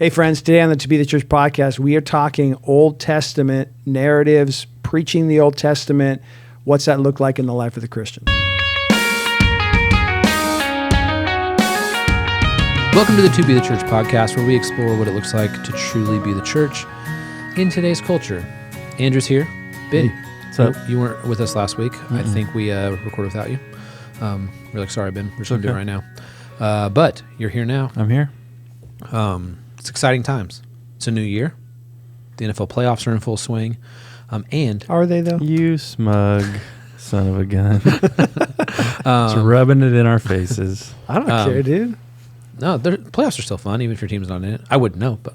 Hey friends, today on the To Be the Church podcast, we are talking Old Testament narratives, preaching the Old Testament. What's that look like in the life of the Christian? Welcome to the To Be the Church podcast, where we explore what it looks like to truly be the church in today's culture. Andrew's here. Ben, So you weren't with us last week. I think we recorded without you. We're like, sorry, Ben. We're just going to do it right now. But you're here now. I'm here. It's exciting times. It's a new year. The NFL playoffs are in full swing. And Are they though? You smug son of a gun. Just rubbing it in our faces. I don't care, dude. no, the playoffs are still fun, even if your team's not in it. I wouldn't know, but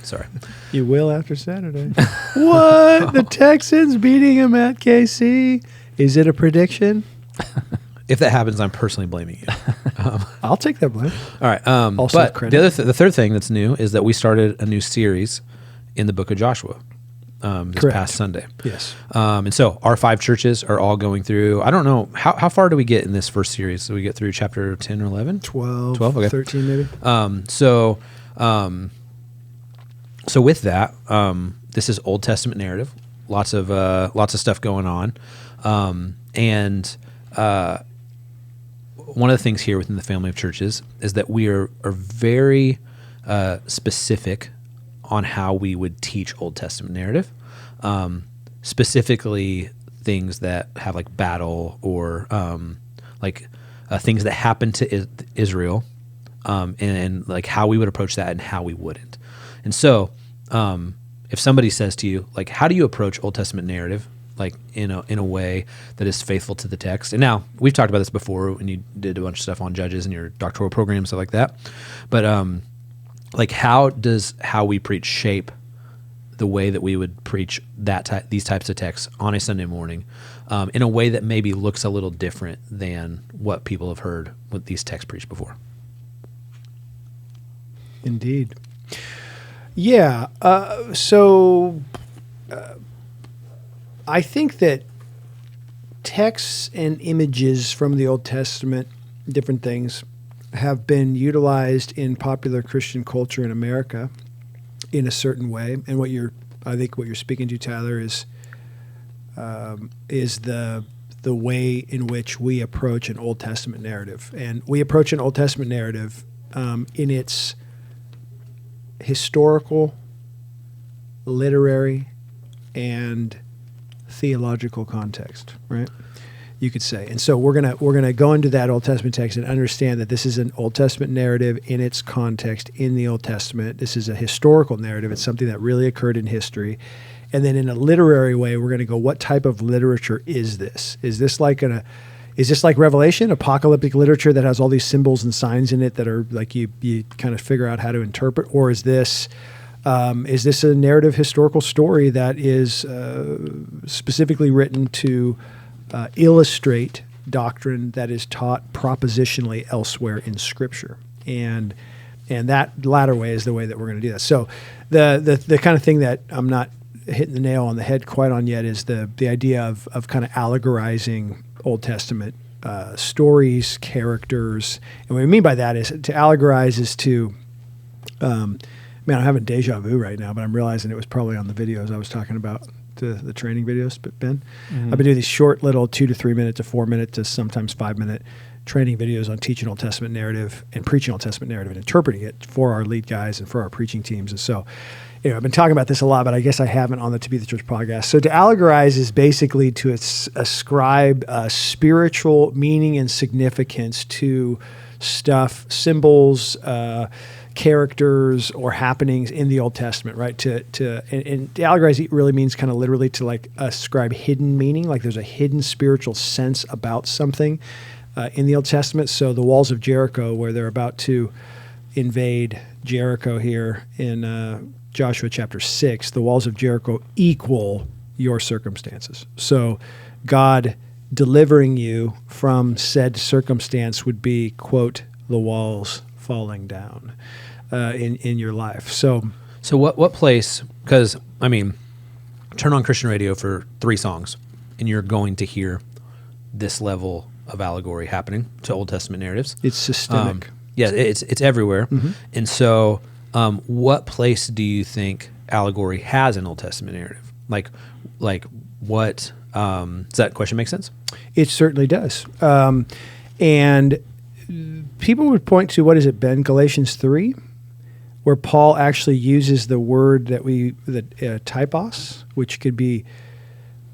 sorry. You will after Saturday. What? The Texans beating them at KC? Is it a prediction? If that happens, I'm personally blaming you. I'll take that blame. All right. Also but credit. the third thing that's new is that we started a new series in the book of Joshua this Correct. past Sunday. Yes. And so our 5 churches are all going through, I don't know, how far do we get in this first series? So we get through chapter 10 or 11? 12, okay. 13 maybe. So with that, this is Old Testament narrative, lots of stuff going on. And one of the things here within the family of churches is that we are very specific on how we would teach Old Testament narrative, specifically things that have like battle or things that happen to Israel, and like how we would approach that and how we wouldn't. And so if somebody says to you, like, how do you approach Old Testament narrative, like in a way that is faithful to the text? And now we've talked about this before when you did a bunch of stuff on Judges and your doctoral program, stuff like that. But like, how does how we preach shape the way that we would preach these types of texts on a Sunday morning, in a way that maybe looks a little different than what people have heard with these texts preached before? Indeed. Yeah. So I think that texts and images from the Old Testament, different things, have been utilized in popular Christian culture in America in a certain way. And I think what you're speaking to, Tyler, is the way in which we approach an Old Testament narrative. And we approach an Old Testament narrative in its historical, literary, and theological context, right? You could say. And so we're gonna go into that Old Testament text and understand that this is an Old Testament narrative in its context in the Old Testament. This is a historical narrative. It's something that really occurred in history. And then in a literary way, we're going to go, what type of literature is this? Is this like Revelation, apocalyptic literature that has all these symbols and signs in it that are like you kind of figure out how to interpret? Or is this a narrative historical story that is specifically written to illustrate doctrine that is taught propositionally elsewhere in Scripture? And that latter way is the way that we're going to do that. So the kind of thing that I'm not hitting the nail on the head quite on yet is the idea of kind of allegorizing Old Testament stories, characters. And what I mean by that is to allegorize is to, man, I'm having deja vu right now, but I'm realizing it was probably on the videos I was talking about, the training videos. But Ben, I've been doing these short little 2 to 3 minute to 4 minute to sometimes 5 minute training videos on teaching Old Testament narrative and preaching Old Testament narrative and interpreting it for our lead guys and for our preaching teams. And so, I've been talking about this a lot, but I guess I haven't on the To Be the Church podcast. So to allegorize is basically to ascribe spiritual meaning and significance to stuff, symbols, characters, or happenings in the Old Testament, right? And to allegorize really means kind of literally to like ascribe hidden meaning, like there's a hidden spiritual sense about something in the Old Testament. So the walls of Jericho, where they're about to invade Jericho here in Joshua chapter 6, the walls of Jericho equal your circumstances. So God delivering you from said circumstance would be, quote, the walls falling down in your life. So what place, because, I mean, turn on Christian radio for 3 songs, and you're going to hear this level of allegory happening to Old Testament narratives. It's systemic. Yeah, it's everywhere. Mm-hmm. And so what place do you think allegory has an Old Testament narrative? Like what? Does that question make sense? It certainly does. And people would point to, what is it, Ben? Galatians 3, where Paul actually uses the word typos, which could be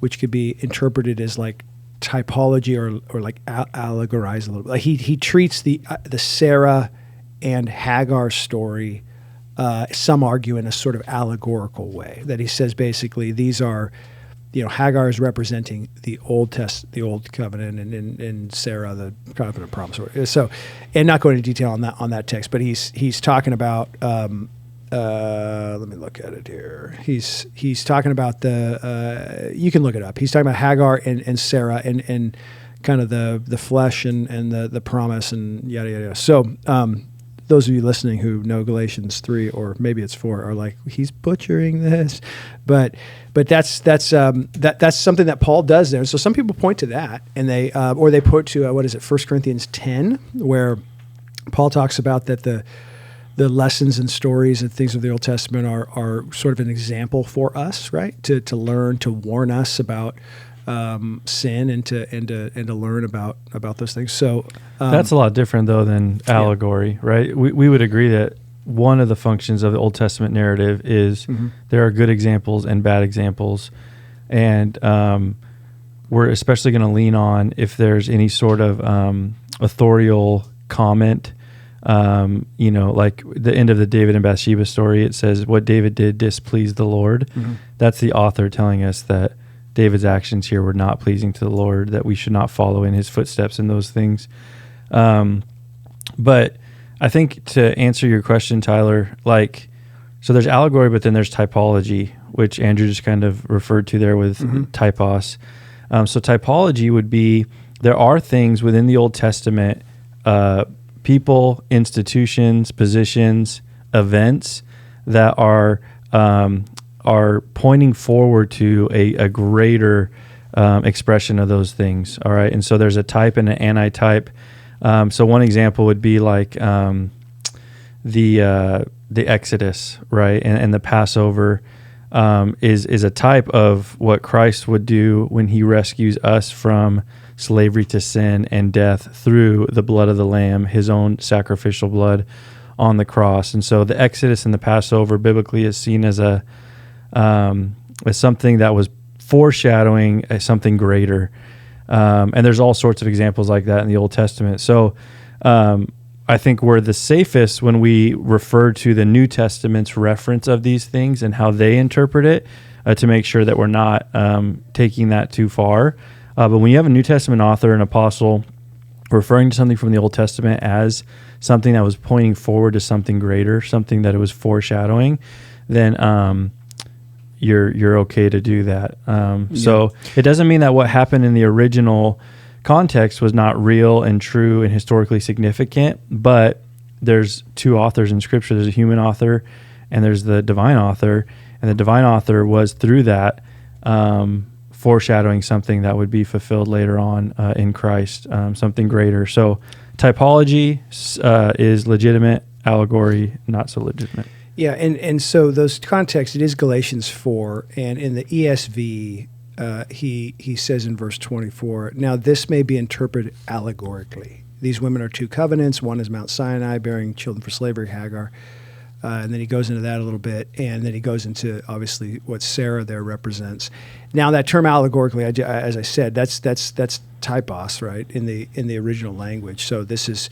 interpreted as like typology or like allegorize a little bit. Like he treats the Sarah and Hagar story, some argue, in a sort of allegorical way, that he says basically these are, Hagar is representing the Old Covenant, and Sarah the covenant promise. So, and not going into detail on that text, but he's talking about. Let me look at it here. He's talking about you can look it up. He's talking about Hagar and Sarah and kind of the flesh and the promise and yada yada. So those of you listening who know Galatians 3 or maybe it's 4 are like, he's butchering this, but that's something that Paul does there. So some people point to that, and they point to 1 Corinthians 10, where Paul talks about that the lessons and stories and things of the Old Testament are sort of an example for us, right? To learn, to warn us about sin and to learn about those things. So that's a lot different though than allegory, right? We would agree that one of the functions of the Old Testament narrative is there are good examples and bad examples, and we're especially going to lean on if there's any sort of authorial comment. Like the end of the David and Bathsheba story, it says what David did displeased the Lord. That's the author telling us that David's actions here were not pleasing to the Lord, that we should not follow in his footsteps in those things. But I think to answer your question, Tyler, so there's allegory, but then there's typology, which Andrew just kind of referred to there with typos. So typology would be, there are things within the Old Testament, people, institutions, positions, events that are pointing forward to a greater expression of those things. All right, and so there's a type and an anti-type. So one example would be like the Exodus, right, and the Passover is a type of what Christ would do when he rescues us from slavery to sin and death through the blood of the Lamb, his own sacrificial blood on the cross. And so the Exodus and the Passover biblically is seen as as something that was foreshadowing something greater. And there's all sorts of examples like that in the Old Testament. So I think we're the safest when we refer to the New Testament's reference of these things and how they interpret it, to make sure that we're not taking that too far. But when you have a New Testament author, an apostle, referring to something from the Old Testament as something that was pointing forward to something greater, something that it was foreshadowing, then you're okay to do that. So it doesn't mean that what happened in the original context was not real and true and historically significant, but there's two authors in Scripture. There's a human author and there's the divine author, and the divine author was through that foreshadowing something that would be fulfilled later on in Christ, something greater. So typology is legitimate, allegory not so legitimate. Yeah, and so those contexts, it is Galatians 4, and in the ESV, he says in verse 24, now this may be interpreted allegorically. These women are two covenants. One is Mount Sinai, bearing children for slavery, Hagar. And then he goes into that a little bit, and then he goes into, obviously, what Sarah there represents. Now, that term allegorically, as I said, that's typos, right, in the original language. So this is,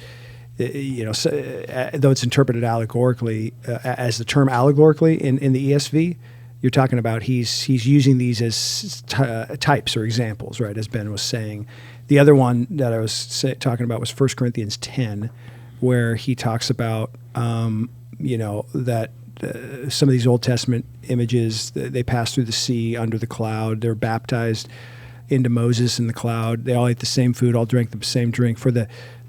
though it's interpreted allegorically, as the term allegorically in the ESV, you're talking about he's using these as types or examples, right, as Ben was saying. The other one that I was talking about was 1 Corinthians 10, where he talks about that some of these Old Testament images, they pass through the sea under the cloud. They're baptized into Moses in the cloud. They all ate the same food, all drank the same drink.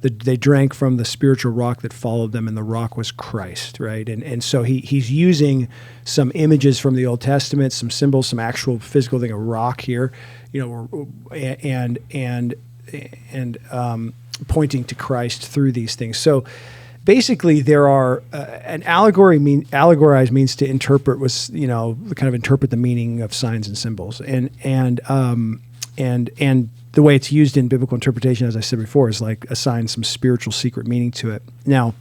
They drank from the spiritual rock that followed them, and the rock was Christ, right? And so he's using some images from the Old Testament, some symbols, some actual physical thing, a rock here, and pointing to Christ through these things. So basically there are an allegorize means to interpret, was kind of interpret the meaning of signs and symbols, and the way it's used in biblical interpretation, as I said before, is like assign some spiritual secret meaning to it. Now,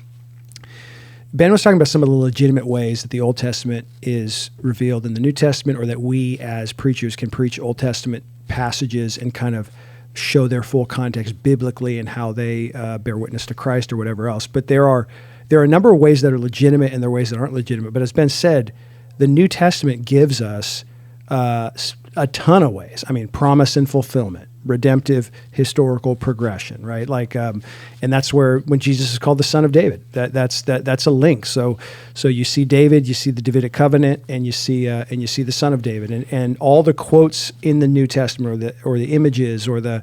Ben was talking about some of the legitimate ways that the Old Testament is revealed in the New Testament, or that we as preachers can preach Old Testament passages and kind of show their full context biblically and how they bear witness to Christ or whatever else. But there are a number of ways that are legitimate and there are ways that aren't legitimate. But as Ben said, the New Testament gives us a ton of ways. I mean, promise and fulfillment, redemptive historical progression, right? Like, and that's where when Jesus is called the Son of David, that's a link. So you see David, you see the Davidic covenant, and you see the Son of David, and all the quotes in the New Testament, or the images, or the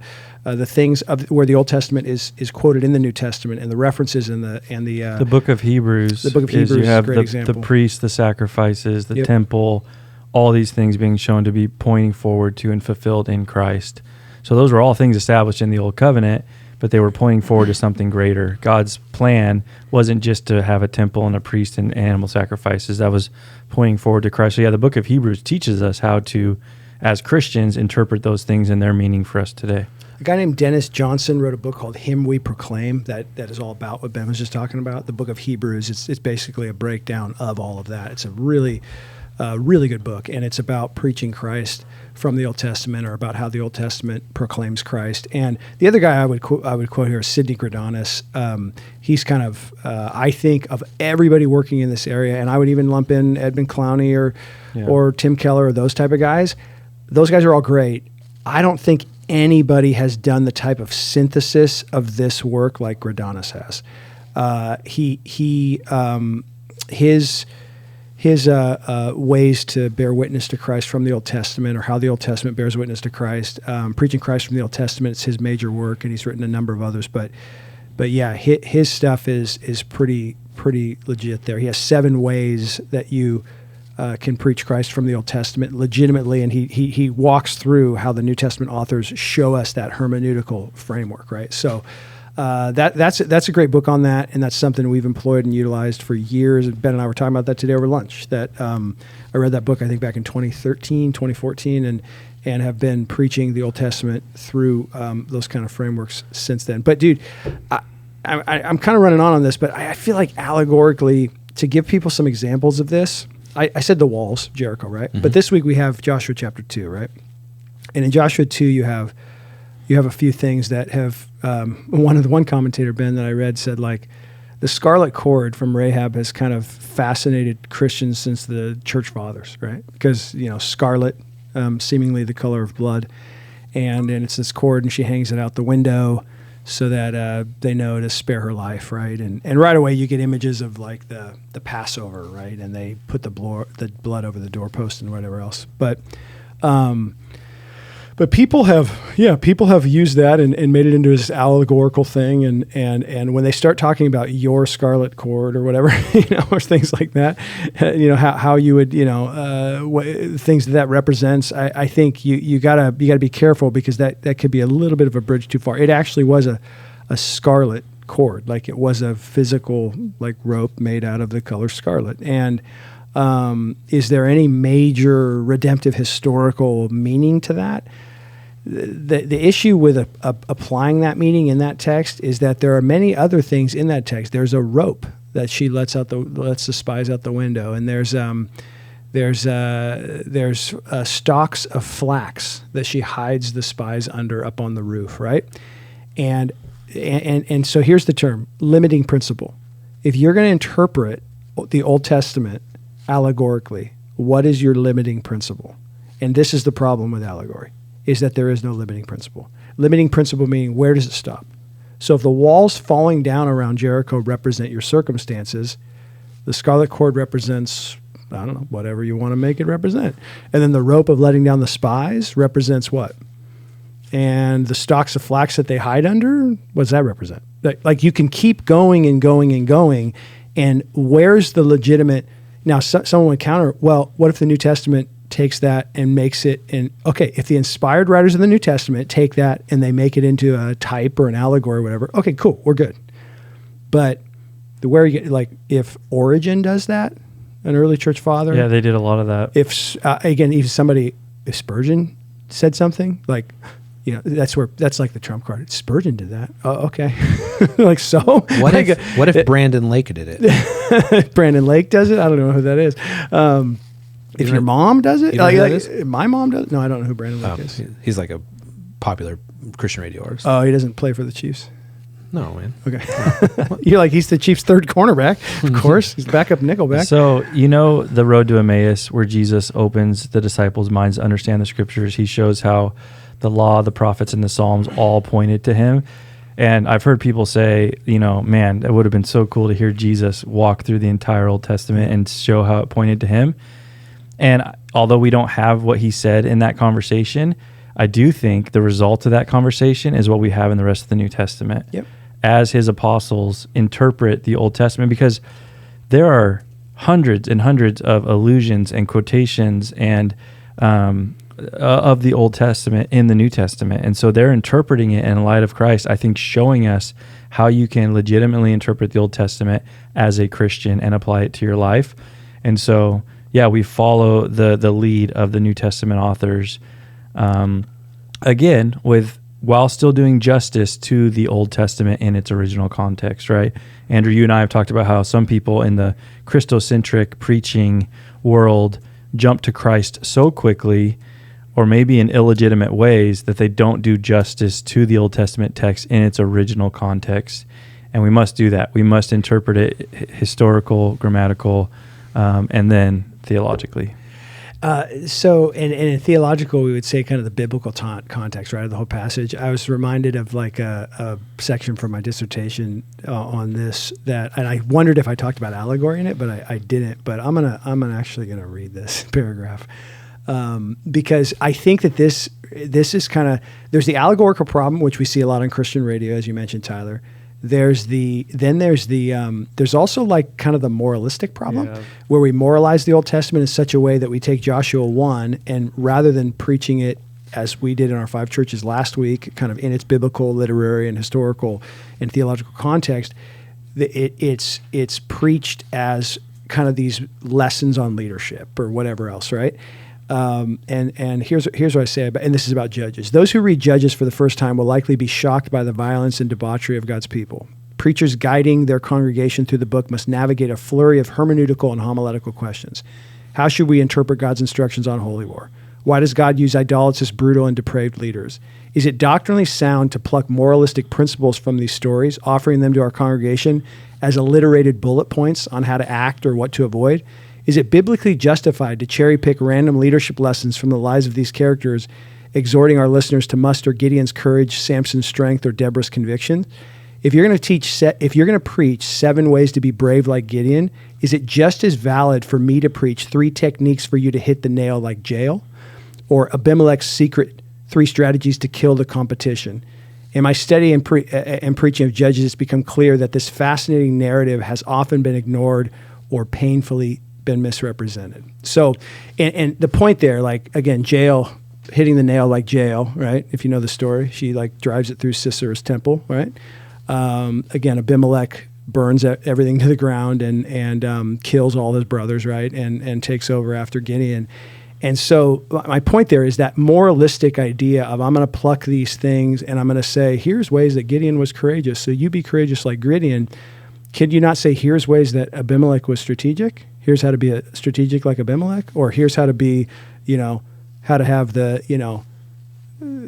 things of where the Old Testament is quoted in the New Testament, and the references in the book of Hebrews. The book of Hebrews you have is a great example. The priests, the sacrifices, the temple, all these things being shown to be pointing forward to and fulfilled in Christ. So those were all things established in the Old Covenant, but they were pointing forward to something greater. God's plan wasn't just to have a temple and a priest and animal sacrifices. That was pointing forward to Christ. So the book of Hebrews teaches us how to, as Christians, interpret those things and their meaning for us today. A guy named Dennis Johnson wrote a book called Him We Proclaim that is all about what Ben was just talking about. The book of Hebrews, it's basically a breakdown of all of that. It's a really good book, and it's about preaching Christ from the Old Testament, or about how the Old Testament proclaims Christ. And the other guy I would quote here is Sidney Greidanus. He's kind of, I think, of everybody working in this area, and I would even lump in Edmund Clowney or Tim Keller, or those type of guys. Those guys are all great. I don't think anybody has done the type of synthesis of this work like Greidanus has. His ways to bear witness to Christ from the Old Testament, or how the Old Testament bears witness to Christ, preaching Christ from the Old Testament, it's his major work, and he's written a number of others. But yeah, his stuff is pretty legit there. He has 7 ways that you can preach Christ from the Old Testament legitimately, and he walks through how the New Testament authors show us that hermeneutical framework, right? So that's a great book on that, and that's something we've employed and utilized for years. And Ben and I were talking about that today over lunch. That I read that book, I think, back in 2013, 2014, and have been preaching the Old Testament through those kind of frameworks since then. But dude, I'm kind of running on this, but I feel like allegorically, to give people some examples of this, I said the walls, Jericho, right? Mm-hmm. But this week we have Joshua chapter 2, right? And in Joshua 2, you have a few things that have, one commentator, Ben, that I read said, like, the scarlet cord from Rahab has kind of fascinated Christians since the church fathers, right? Because, scarlet, seemingly the color of blood, and it's this cord, and she hangs it out the window so that they know to spare her life, right? And right away you get images of like the Passover, right? And they put the blood over the doorpost and whatever else. But people have used that and made it into this allegorical thing, and when they start talking about your scarlet cord or whatever, or things like that, how you would, things that represents, I think you gotta be careful, because that could be a little bit of a bridge too far. It actually was a scarlet cord, like it was a physical like rope made out of the color scarlet. And is there any major redemptive historical meaning to that? The issue with applying that meaning in that text is that there are many other things in that text. There's a rope that she lets the spies out the window, and there's stalks of flax that she hides the spies under up on the roof, right? And so here's the term, limiting principle. If you're going to interpret the Old Testament allegorically, what is your limiting principle? And this is the problem with allegory, is that there is no limiting principle. Limiting principle meaning, where does it stop? So if the walls falling down around Jericho represent your circumstances, the scarlet cord represents, I don't know, whatever you want to make it represent. And then the rope of letting down the spies represents what? And the stalks of flax that they hide under, what does that represent? Like you can keep going and going and going, and where's the legitimate? Now, someone would counter, well, what if the New Testament takes that and makes it okay, if the inspired writers of the New Testament take that and they make it into a type or an allegory or whatever, okay, cool, we're good. But where you get, like if Origen does that, an early church father. Yeah, they did a lot of that. If again, if Spurgeon said something like, that's like the trump card. Spurgeon did that. Oh, okay. Like, so What if Brandon Lake did it? Brandon Lake does it? I don't know who that is. If your mom does it, you know who that is? My mom does. No, I don't know who Brandon Lake is. He's like a popular Christian radio artist. Oh, he doesn't play for the Chiefs. No, man. Okay. You're like, he's the Chiefs' third cornerback. Of course, he's backup nickelback. So, the road to Emmaus, where Jesus opens the disciples' minds to understand the scriptures, he shows how the law, the prophets, and the Psalms all pointed to him. And I've heard people say, man, it would have been so cool to hear Jesus walk through the entire Old Testament and show how it pointed to him. And although we don't have what he said in that conversation, I do think the result of that conversation is what we have in the rest of the New Testament. Yep. As his apostles interpret the Old Testament, because there are hundreds and hundreds of allusions and quotations and of the Old Testament in the New Testament. And so they're interpreting it in light of Christ, I think, showing us how you can legitimately interpret the Old Testament as a Christian and apply it to your life. And so, we follow the lead of the New Testament authors, again, while still doing justice to the Old Testament in its original context, right? Andrew, you and I have talked about how some people in the Christocentric preaching world jump to Christ so quickly, or maybe in illegitimate ways, that they don't do justice to the Old Testament text in its original context. And we must do that. We must interpret it historical, grammatical, and then theologically. So in theological, we would say kind of the biblical context, right, of the whole passage. I was reminded of like a section from my dissertation on this and I wondered if I talked about allegory in it, but I didn't. But I'm actually gonna read this paragraph because I think that this is kind of, there's the allegorical problem, which we see a lot on Christian radio, as you mentioned, Tyler. There's also like kind of the moralistic problem where we moralize the Old Testament in such a way that we take Joshua 1 and rather than preaching it as we did in our 5 churches last week, kind of in its biblical, literary, and historical and theological context, it's preached as kind of these lessons on leadership or whatever else, right? And here's what I say about, and this is about Judges. Those who read Judges for the first time will likely be shocked by the violence and debauchery of God's people. Preachers guiding their congregation through the book must navigate a flurry of hermeneutical and homiletical questions. How should we interpret God's instructions on holy war? Why does God use idolatrous, brutal, and depraved leaders? Is it doctrinally sound to pluck moralistic principles from these stories, offering them to our congregation as alliterated bullet points on how to act or what to avoid? Is it biblically justified to cherry-pick random leadership lessons from the lives of these characters, exhorting our listeners to muster Gideon's courage, Samson's strength, or Deborah's conviction? If you're going to preach 7 ways to be brave like Gideon, is it just as valid for me to preach 3 techniques for you to hit the nail like Jael, or Abimelech's secret 3 strategies to kill the competition? In my study and preaching of Judges, it's become clear that this fascinating narrative has often been ignored or painfully been misrepresented. So, and the point there, like, again, Jael hitting the nail like Jael, right? If you know the story, she like drives it through Sisera's temple, right? Again, Abimelech burns everything to the ground and kills all his brothers, right? And takes over after Gideon. And so my point there is that moralistic idea of I'm going to pluck these things and I'm going to say, here's ways that Gideon was courageous, so you be courageous like Gideon. Could you not say, here's ways that Abimelech was strategic? Here's how to be a strategic like Abimelech, or here's how to be, how to have the,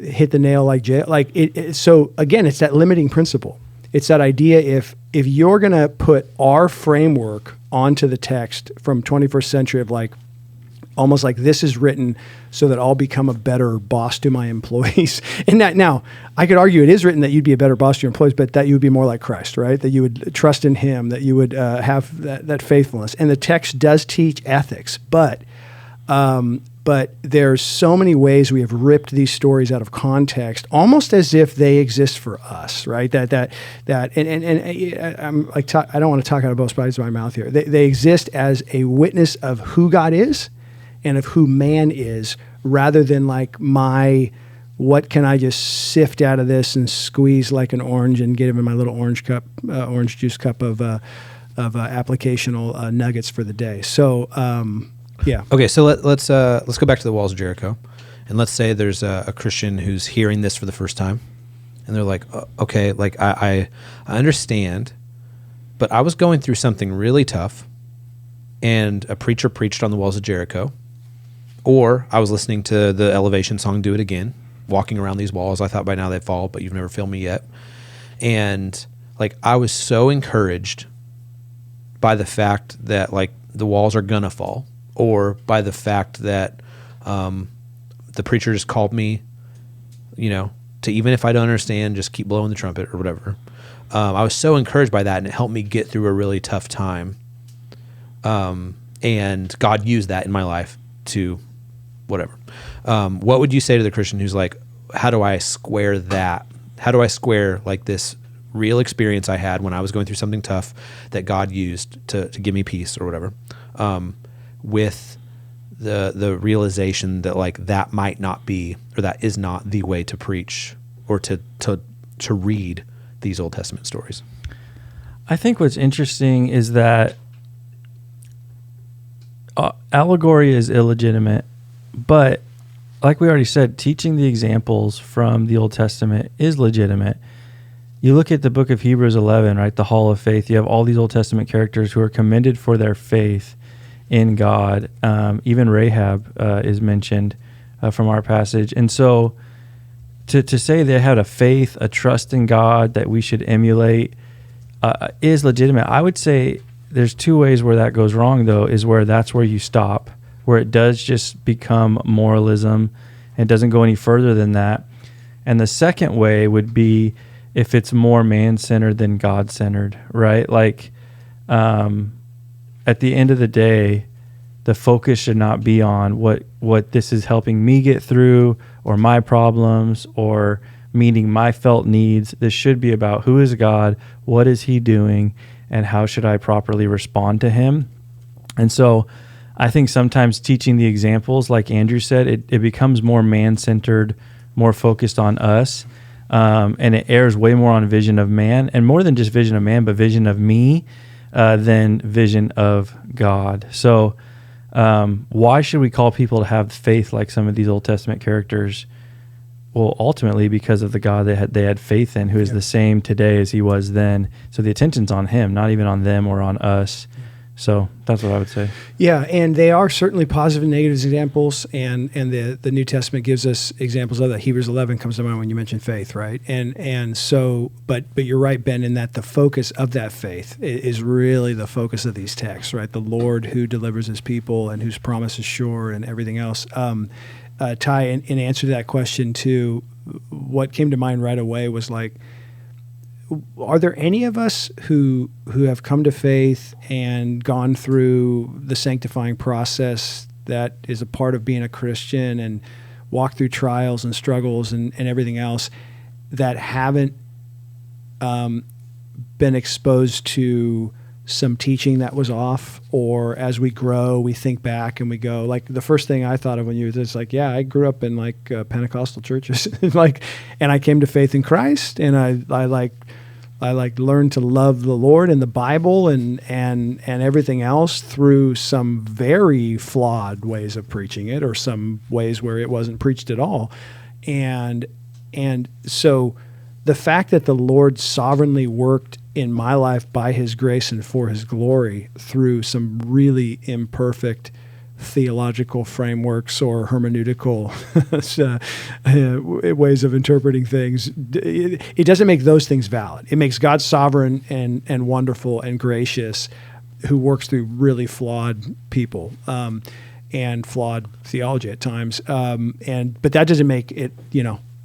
hit the nail like Jael. Like so again, it's that limiting principle. It's that idea if you're going to put our framework onto the text from 21st century of like, almost like this is written so that I'll become a better boss to my employees. And that, now, I could argue it is written that you'd be a better boss to your employees, but that you would be more like Christ, right? That you would trust in him, that you would have that faithfulness. And the text does teach ethics, but there's so many ways we have ripped these stories out of context, almost as if they exist for us, right? And I'm like, I don't want to talk out of both sides of my mouth here. They exist as a witness of who God is and of who man is, rather than like what can I just sift out of this and squeeze like an orange and get him in my little orange juice cup of applicational nuggets for the day. So yeah. Okay, so let's go back to the walls of Jericho, and let's say there's a Christian who's hearing this for the first time, and they're like, okay, like I understand, but I was going through something really tough, and a preacher preached on the walls of Jericho, or I was listening to the Elevation song "Do It Again," walking around these walls. I thought by now they'd fall, but you've never failed me yet, and like I was so encouraged by the fact that like the walls are gonna fall, or by the fact that the preacher just called me, to, even if I don't understand, just keep blowing the trumpet or whatever. I was so encouraged by that, and it helped me get through a really tough time. And God used that in my life to whatever. What would you say to the Christian who's like, how do I square that? How do I square like this real experience I had when I was going through something tough that God used to give me peace or whatever, with the realization that like that might not be, or that is not the way to preach or to read these Old Testament stories? I think what's interesting is that allegory is illegitimate, but like we already said, teaching the examples from the Old Testament is legitimate. You look at the book of Hebrews 11, right? The Hall of Faith. You have all these Old Testament characters who are commended for their faith in God. Even Rahab is mentioned from our passage. And so to say they had a faith, a trust in God that we should emulate is legitimate. I would say there's two ways where that goes wrong, though, is where that's where you stop, where it does just become moralism and it doesn't go any further than that. And the second way would be if it's more man-centered than God-centered, right? Like at the end of the day, the focus should not be on what this is helping me get through or my problems or meeting my felt needs. This should be about who is God, what is he doing, and how should I properly respond to him. And so I think sometimes teaching the examples, like Andrew said, it becomes more man-centered, more focused on us, and it errs way more on vision of man, and more than just vision of man, but vision of me than vision of God. So why should we call people to have faith like some of these Old Testament characters? Well, ultimately because of the God they had faith in, who is the same today as he was then. So the attention's on him, not even on them or on us. So that's what I would say. Yeah, and they are certainly positive and negative examples, and the New Testament gives us examples of that. Hebrews 11 comes to mind when you mention faith, right? And so, but you're right, Ben, in that the focus of that faith is really the focus of these texts, right? The Lord who delivers his people and whose promise is sure and everything else. Ty, in answer to that question too, what came to mind right away was like, are there any of us who have come to faith and gone through the sanctifying process that is a part of being a Christian and walked through trials and struggles and everything else that haven't been exposed to some teaching that was off, or as we grow, we think back and we go, like the first thing I thought of when you were just like, yeah, I grew up in like Pentecostal churches, like, and I came to faith in Christ, and I learned to love the Lord and the Bible and everything else through some very flawed ways of preaching it, or some ways where it wasn't preached at all, and so the fact that the Lord sovereignly worked in my life by his grace and for his glory through some really imperfect theological frameworks or hermeneutical ways of interpreting things, it doesn't make those things valid. It makes God sovereign and wonderful and gracious, who works through really flawed people and flawed theology at times. But that doesn't make it,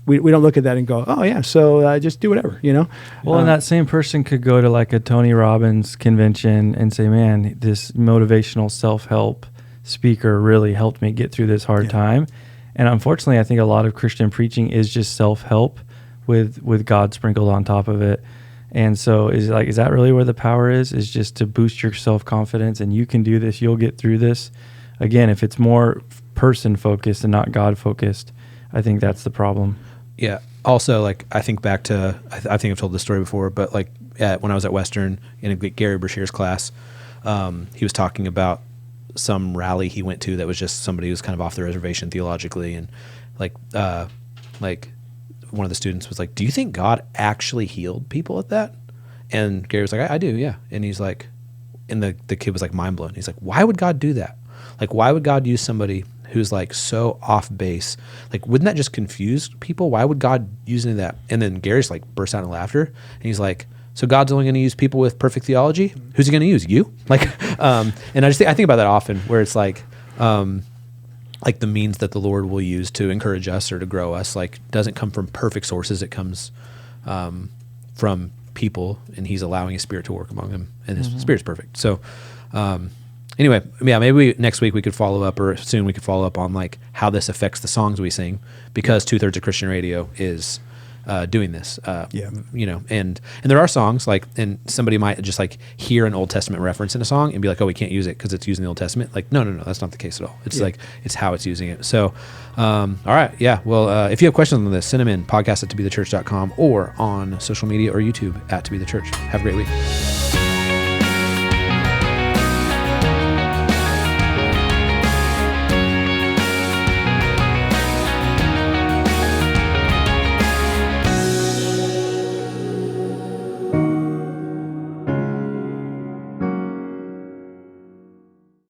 we don't look at that and go, oh yeah, so just do whatever, Well, and that same person could go to like a Tony Robbins convention and say, man, this motivational self-help speaker really helped me get through this hard time. And unfortunately, I think a lot of Christian preaching is just self-help with God sprinkled on top of it. And so is that really where the power is just to boost your self-confidence, and you can do this, you'll get through this. Again, if it's more person-focused and not God-focused, I think that's the problem. Yeah. Also, like, I think back to, I think I've told this story before, but like when I was at Western in Gary Brashear's class. He was talking about some rally he went to that was just somebody who was kind of off the reservation theologically, and like one of the students was like, "Do you think God actually healed people at that?" And Gary was like, I do, yeah. And he's like, and the kid was like mind blown. He's like, why would God do that? Like, why would God use somebody who's like so off base? Like, wouldn't that just confuse people? Why would God use any of that? And then Gary's like burst out in laughter, and he's like, so God's only going to use people with perfect theology? Who's he going to use? You? Like, and I think about that often, where it's like the means that the Lord will use to encourage us or to grow us, like, doesn't come from perfect sources. It comes from people, and he's allowing his Spirit to work among them, and his Spirit's perfect. So anyway, yeah, maybe next week we could follow up, or soon we could follow up on like how this affects the songs we sing, because 2/3 of Christian radio is doing this. You know, and there are songs like, and somebody might just like hear an Old Testament reference in a song and be like, oh, we can't use it because it's using the Old Testament. Like, no, that's not the case at all. It's like, it's how it's using it. So, all right. Yeah. Well, if you have questions on this, send them in, podcast@toBeTheChurch.com, or on social media or YouTube @toBeTheChurch. Have a great week.